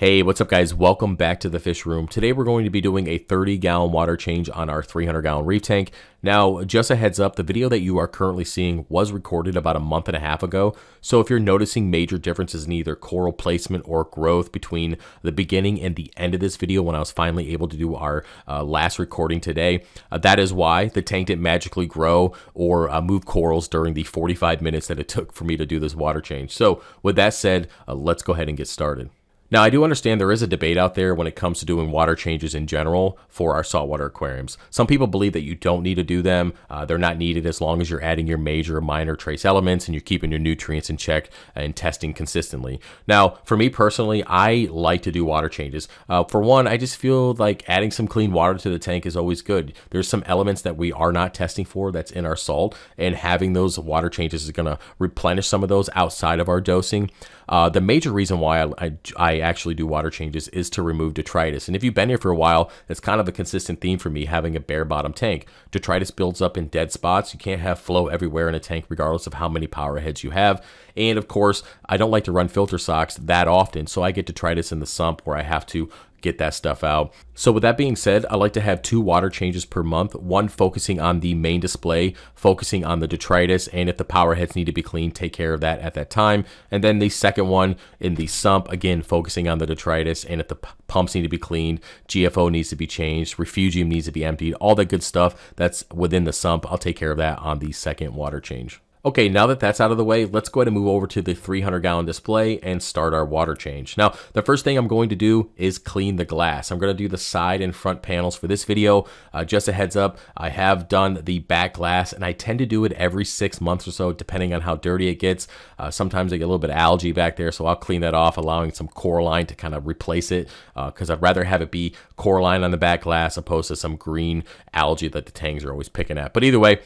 Hey, what's up guys? Welcome back to the fish room. Today we're going to be doing a 30-gallon water change on our 300-gallon reef tank. Now, just a heads up, the video that you are currently seeing was recorded about a month and a half ago. So if you're noticing major differences in either coral placement or growth between the beginning and the end of this video when I was finally able to do our last recording today, that is why the tank didn't magically grow or move corals during the 45 minutes that it took for me to do this water change. So with that said, let's go ahead and get started. Now, I do understand there is a debate out there when it comes to doing water changes in general for our saltwater aquariums. Some people believe that you don't need to do them. They're not needed as long as you're adding your major or minor trace elements and you're keeping your nutrients in check and testing consistently. Now, for me personally, I like to do water changes. For one, I just feel like adding some clean water to the tank is always good. There's some elements that we are not testing for that's in our salt, and having those water changes is going to replenish some of those outside of our dosing. The major reason why I actually do water changes is to remove detritus. And if you've been here for a while, it's kind of a consistent theme for me having a bare bottom tank. Detritus builds up in dead spots. You can't have flow everywhere in a tank regardless of how many power heads you have. And of course, I don't like to run filter socks that often, so I get detritus in the sump where I have to get that stuff out. So with that being said, I like to have 2 water changes per month, one focusing on the main display, focusing on the detritus, and if the power heads need to be cleaned, take care of that at that time. And then the second one in the sump, again, focusing on the detritus, and if the pumps need to be cleaned, GFO needs to be changed, refugium needs to be emptied, all that good stuff that's within the sump, I'll take care of that on the second water change. Okay, now that that's out of the way, let's go ahead and move over to the 300-gallon display and start our water change. Now, the first thing I'm going to do is clean the glass. I'm going to do the side and front panels for this video. Just a heads up, I have done the back glass, and I tend to do it every 6 months or so, depending on how dirty it gets. Sometimes I get a little bit of algae back there, so I'll clean that off, allowing some coralline to kind of replace it, because I'd rather have it be coralline on the back glass opposed to some green algae that the tangs are always picking at. But either way,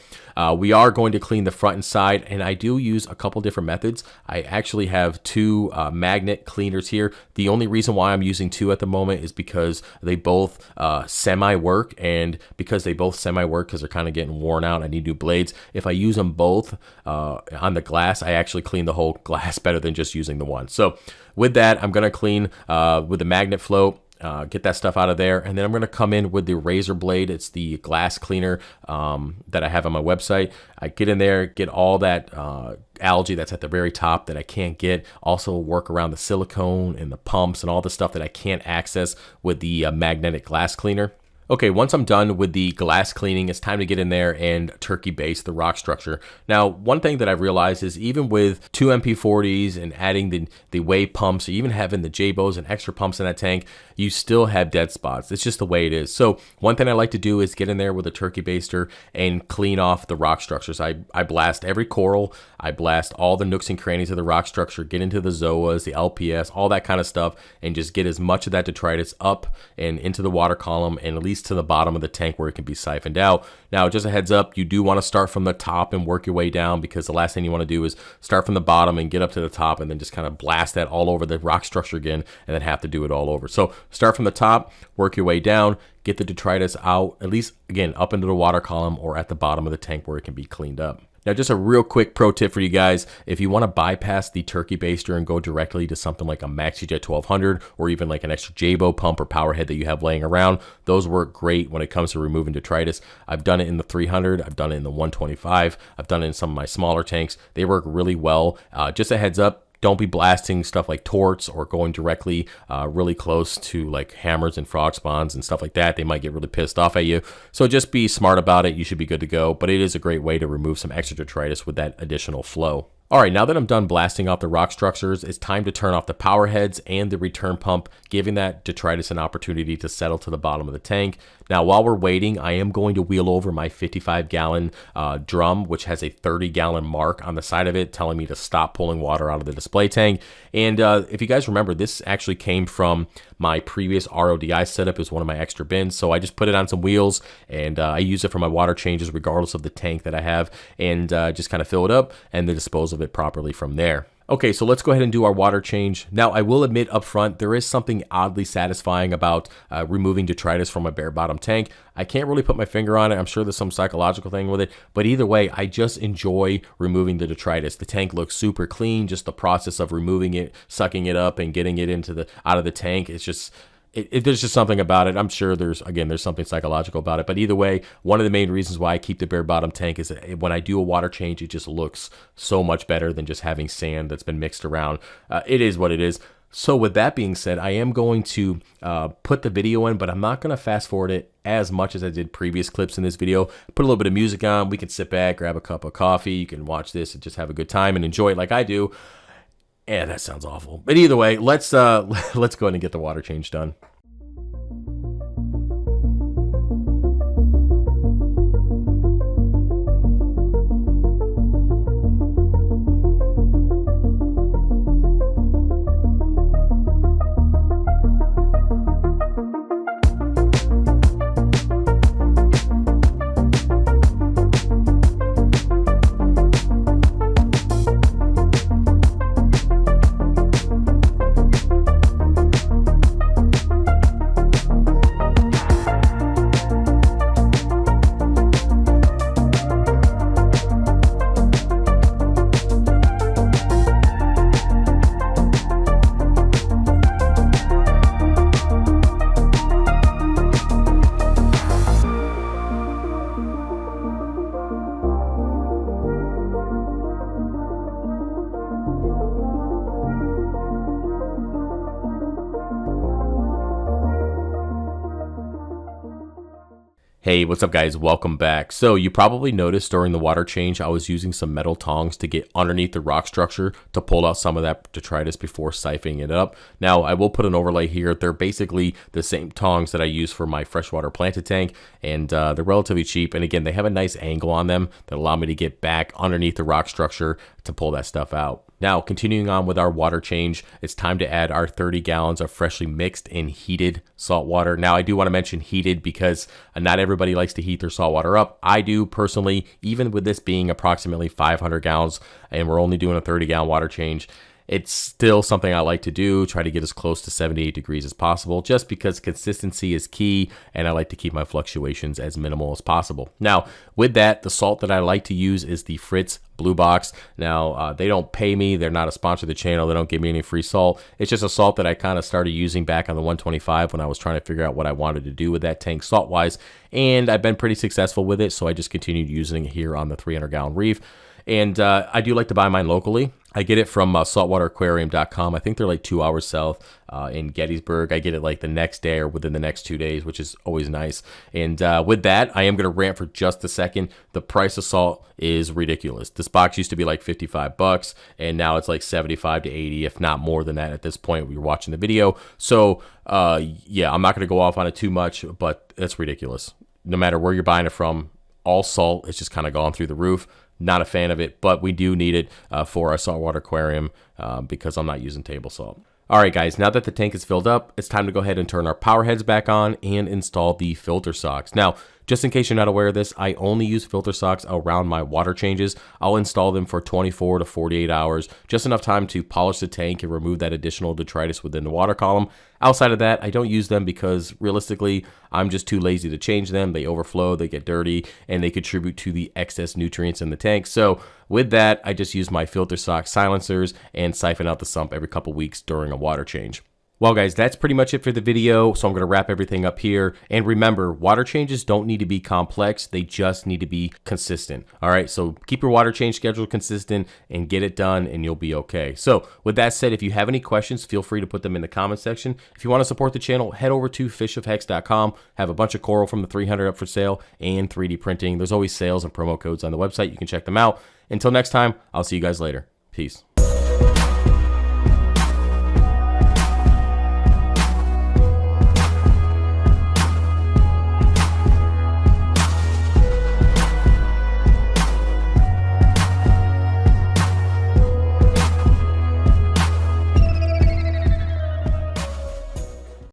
we are going to clean the front and side, and I do use a couple different methods. I actually have 2 magnet cleaners here. The only reason why I'm using 2 at the moment is because they both semi-work, and because they both semi-work because they're kind of getting worn out, I need new blades. If I use them both on the glass, I actually clean the whole glass better than just using the one. So with that, I'm going to clean with the magnet float. Get that stuff out of there, and then I'm going to come in with the razor blade. It's the glass cleaner that I have on my website. I get in there, get all that algae that's at the very top that I can't get, also work around the silicone and the pumps and all the stuff that I can't access with the magnetic glass cleaner. Okay, once I'm done with the glass cleaning, it's time to get in there and turkey base the rock structure. Now, one thing that I've realized is even with 2 MP40s and adding the wave pumps, or even having the J-Bows and extra pumps in that tank, you still have dead spots. It's just the way it is. So one thing I like to do is get in there with a turkey baster and clean off the rock structures. I blast every coral, I blast all the nooks and crannies of the rock structure, get into the zoas, the LPS, all that kind of stuff, and just get as much of that detritus up and into the water column, and at least to the bottom of the tank where it can be siphoned out. Now, just a heads up, you do want to start from the top and work your way down, because the last thing you want to do is start from the bottom and get up to the top and then just kind of blast that all over the rock structure again and then have to do it all over. So start from the top, work your way down, get the detritus out, at least again up into the water column or at the bottom of the tank where it can be cleaned up. Now, just a real quick pro tip for you guys. If you want to bypass the turkey baster and go directly to something like a MaxiJet 1200 or even like an extra J-Bow pump or power head that you have laying around, those work great when it comes to removing detritus. I've done it in the 300, I've done it in the 125, I've done it in some of my smaller tanks. They work really well. Just a heads up, don't be blasting stuff like torts or going directly really close to like hammers and frog spawns and stuff like that. They might get really pissed off at you. So just be smart about it. You should be good to go. But it is a great way to remove some extra detritus with that additional flow. All right, now that I'm done blasting off the rock structures, it's time to turn off the power heads and the return pump, giving that detritus an opportunity to settle to the bottom of the tank. Now, while we're waiting, I am going to wheel over my 55-gallon drum, which has a 30-gallon mark on the side of it telling me to stop pulling water out of the display tank. And if you guys remember, this actually came from my previous RODI setup. It was one of my extra bins, so I just put it on some wheels, and I use it for my water changes regardless of the tank that I have, and just kind of fill it up and then dispose of it properly from there. Okay, so let's go ahead and do our water change. Now, I will admit up front, there is something oddly satisfying about removing detritus from a bare bottom tank. I can't really put my finger on it. I'm sure there's some psychological thing with it, but either way, I just enjoy removing the detritus. The tank looks super clean. Just the process of removing it, sucking it up, and getting it out of the tank. It's just there's just something about it. I'm sure there's something psychological about it. But either way, one of the main reasons why I keep the bare bottom tank is that when I do a water change, it just looks so much better than just having sand that's been mixed around. It is what it is. So with that being said, I am going to put the video in, but I'm not going to fast forward it as much as I did previous clips in this video. Put a little bit of music on. We can sit back, grab a cup of coffee. You can watch this and just have a good time and enjoy it like I do. Yeah, that sounds awful. But either way, let's go ahead and get the water change done. Hey, what's up guys? Welcome back. So you probably noticed during the water change, I was using some metal tongs to get underneath the rock structure to pull out some of that detritus before siphoning it up. Now, I will put an overlay here. They're basically the same tongs that I use for my freshwater planted tank, and they're relatively cheap. And again, they have a nice angle on them that allow me to get back underneath the rock structure to pull that stuff out. Now, continuing on with our water change, it's time to add our 30 gallons of freshly mixed and heated salt water. Now, I do want to mention heated because not everybody likes to heat their salt water up. I do personally, even with this being approximately 500 gallons and we're only doing a 30-gallon water change. It's still something I like to do, try to get as close to 78 degrees as possible, just because consistency is key, and I like to keep my fluctuations as minimal as possible. Now, with that, the salt that I like to use is the Fritz Blue Box. Now, they don't pay me. They're not a sponsor of the channel. They don't give me any free salt. It's just a salt that I kind of started using back on the 125 when I was trying to figure out what I wanted to do with that tank salt-wise, and I've been pretty successful with it, so I just continued using it here on the 300-gallon Reef. And I do like to buy mine locally. I get it from saltwateraquarium.com. I think they're like 2 hours south in Gettysburg. I get it like the next day or within the next 2 days, which is always nice. And with that, I am going to rant for just a second. The price of salt is ridiculous. This box used to be like 55 bucks, and now it's like 75 to 80, if not more than that at this point when you're watching the video. So yeah, I'm not going to go off on it too much, but it's ridiculous. No matter where you're buying it from, all salt is just kind of gone through the roof. Not a fan of it, but we do need it for our saltwater aquarium because I'm not using table salt. All right, guys, now that the tank is filled up, it's time to go ahead and turn our power heads back on and install the filter socks. Now, just in case you're not aware of this, I only use filter socks around my water changes. I'll install them for 24 to 48 hours, just enough time to polish the tank and remove that additional detritus within the water column. Outside of that, I don't use them because realistically, I'm just too lazy to change them. They overflow, they get dirty, and they contribute to the excess nutrients in the tank. So with that, I just use my filter sock silencers and siphon out the sump every couple weeks during a water change. Well, guys, that's pretty much it for the video, so I'm going to wrap everything up here. And remember, water changes don't need to be complex. They just need to be consistent. All right, so keep your water change schedule consistent and get it done, and you'll be okay. So with that said, if you have any questions, feel free to put them in the comment section. If you want to support the channel, head over to fishofhex.com. Have a bunch of coral from the 300 up for sale and 3D printing. There's always sales and promo codes on the website. You can check them out. Until next time, I'll see you guys later. Peace.